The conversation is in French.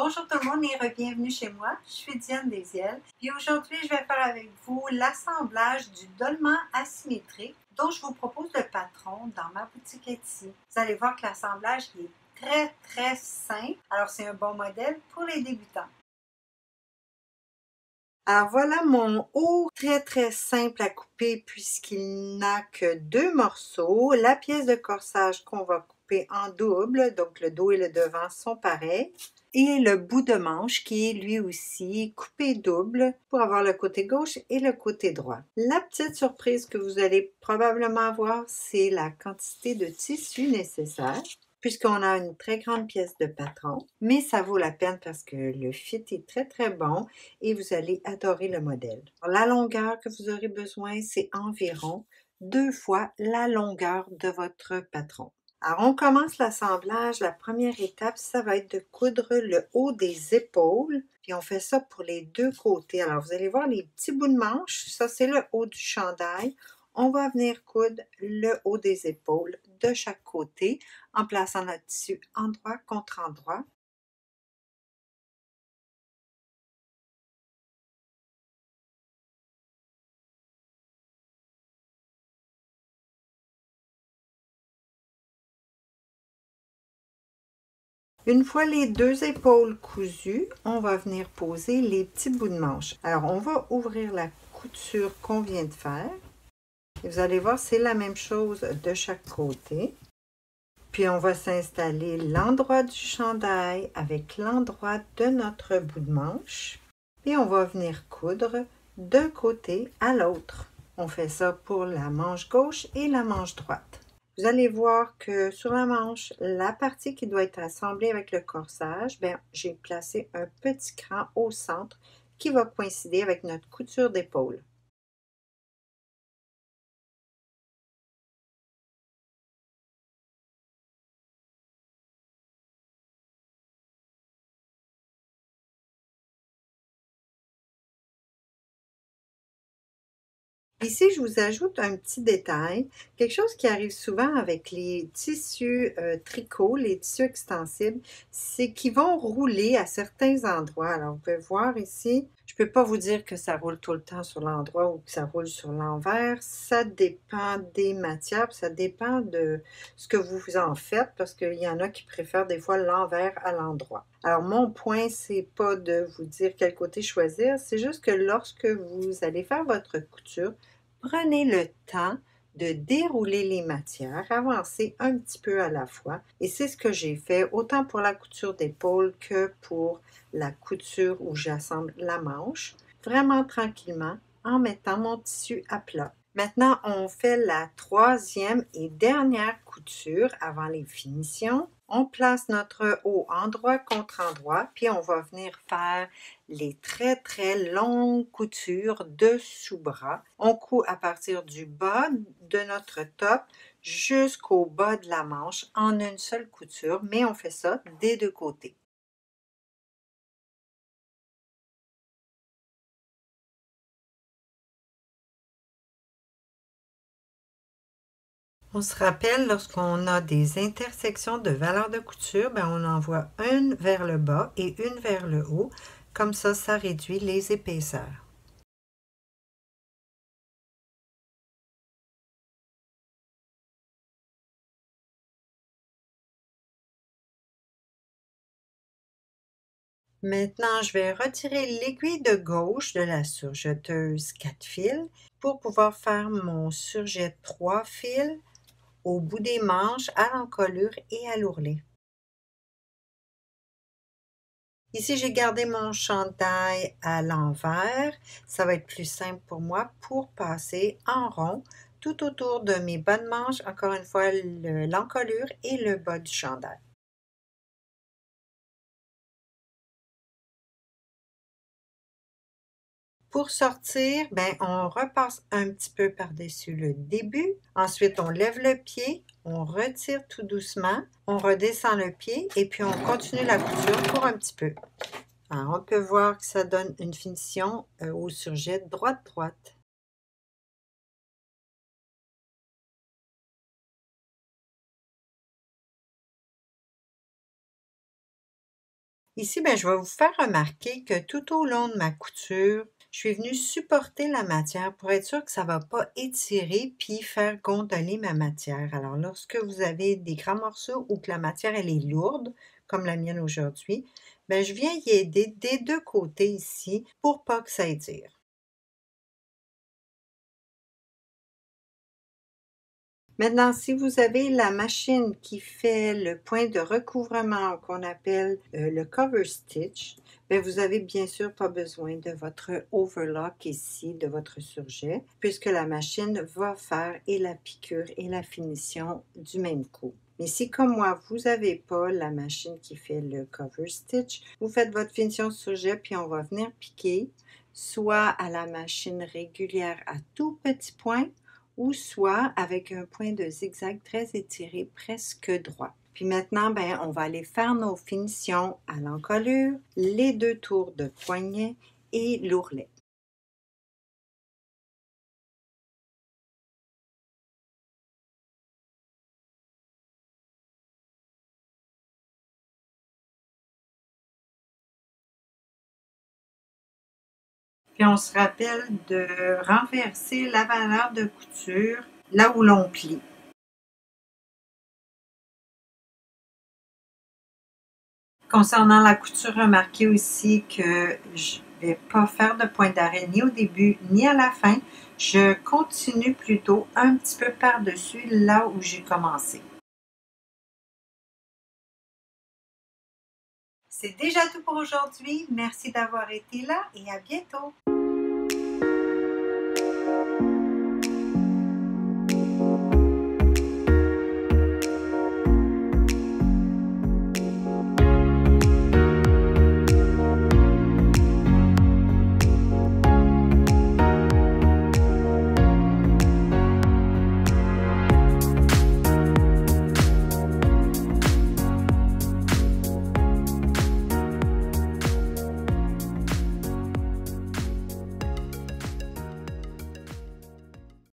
Bonjour tout le monde et bienvenue chez moi. Je suis Diane Desiel. Puis aujourd'hui, je vais faire avec vous l'assemblage du dolman asymétrique dont je vous propose le patron dans ma boutique Etsy. Vous allez voir que l'assemblage est très simple. Alors c'est un bon modèle pour les débutants. Alors voilà mon haut très simple à couper puisqu'il n'a que 2 morceaux. La pièce de corsage qu'on va couper en double, donc le dos et le devant sont pareils. Et le bout de manche qui est lui aussi coupé double pour avoir le côté gauche et le côté droit. La petite surprise que vous allez probablement avoir, c'est la quantité de tissu nécessaire, puisqu'on a une très grande pièce de patron, mais ça vaut la peine parce que le fit est très bon et vous allez adorer le modèle. La longueur que vous aurez besoin, c'est environ 2 fois la longueur de votre patron. Alors, on commence l'assemblage. La première étape, ça va être de coudre le haut des épaules. Puis on fait ça pour les 2 côtés. Alors, vous allez voir les petits bouts de manche. Ça, c'est le haut du chandail. On va venir coudre le haut des épaules de chaque côté en plaçant notre tissu endroit contre endroit. Une fois les 2 épaules cousues, on va venir poser les petits bouts de manche. Alors, on va ouvrir la couture qu'on vient de faire. Et vous allez voir, c'est la même chose de chaque côté. Puis on va s'installer l'endroit du chandail avec l'endroit de notre bout de manche. Et on va venir coudre d'un côté à l'autre. On fait ça pour la manche gauche et la manche droite. Vous allez voir que sur la manche, la partie qui doit être assemblée avec le corsage, j'ai placé un petit cran au centre qui va coïncider avec notre couture d'épaule. Ici, je vous ajoute un petit détail, quelque chose qui arrive souvent avec les tissus tricot, les tissus extensibles, c'est qu'ils vont rouler à certains endroits. Alors, vous pouvez voir ici, je ne peux pas vous dire que ça roule tout le temps sur l'endroit ou que ça roule sur l'envers. Ça dépend des matières, ça dépend de ce que vous en faites, parce qu'il y en a qui préfèrent des fois l'envers à l'endroit. Alors, mon point, c'est pas de vous dire quel côté choisir, c'est juste que lorsque vous allez faire votre couture, prenez le temps de dérouler les matières, avancer un petit peu à la fois. Et c'est ce que j'ai fait, autant pour la couture d'épaule que pour la couture où j'assemble la manche, vraiment tranquillement, en mettant mon tissu à plat. Maintenant, on fait la 3e et dernière couture avant les finitions. On place notre haut endroit contre endroit, puis on va venir faire les très longues coutures de sous-bras. On coud à partir du bas de notre top jusqu'au bas de la manche en une seule couture, mais on fait ça des 2 côtés. On se rappelle, lorsqu'on a des intersections de valeurs de couture, on envoie une vers le bas et une vers le haut. Comme ça réduit les épaisseurs. Maintenant, je vais retirer l'aiguille de gauche de la surjeteuse 4 fils pour pouvoir faire mon surjet 3 fils au bout des manches, à l'encolure et à l'ourlet. Ici, j'ai gardé mon chandail à l'envers. Ça va être plus simple pour moi pour passer en rond tout autour de mes bas de manches, encore une fois, l'encolure et le bas du chandail. Pour sortir, on repasse un petit peu par-dessus le début. Ensuite, on lève le pied, on retire tout doucement, on redescend le pied et puis on continue la couture pour un petit peu. Alors, on peut voir que ça donne une finition au surjet droite-droite. Ici, ben, je vais vous faire remarquer que tout au long de ma couture, je suis venue supporter la matière pour être sûre que ça ne va pas étirer puis faire gondoler ma matière. Alors, lorsque vous avez des grands morceaux ou que la matière elle est lourde, comme la mienne aujourd'hui, ben, je viens y aider des deux côtés ici pour pas que ça étire. Maintenant, si vous avez la machine qui fait le point de recouvrement qu'on appelle le cover stitch, ben vous avez bien sûr pas besoin de votre overlock ici, de votre surjet, puisque la machine va faire et la piqûre et la finition du même coup. Mais si, comme moi, vous n'avez pas la machine qui fait le cover stitch, vous faites votre finition surjet, puis on va venir piquer, soit à la machine régulière à tout petit point, ou soit avec un point de zigzag très étiré, presque droit. Puis maintenant, ben, on va aller faire nos finitions à l'encolure, les deux tours de poignet et l'ourlet. Puis on se rappelle de renverser la valeur de couture là où l'on plie. Concernant la couture, remarquez aussi que je ne vais pas faire de point d'arrêt ni au début ni à la fin. Je continue plutôt un petit peu par-dessus là où j'ai commencé. C'est déjà tout pour aujourd'hui. Merci d'avoir été là et à bientôt.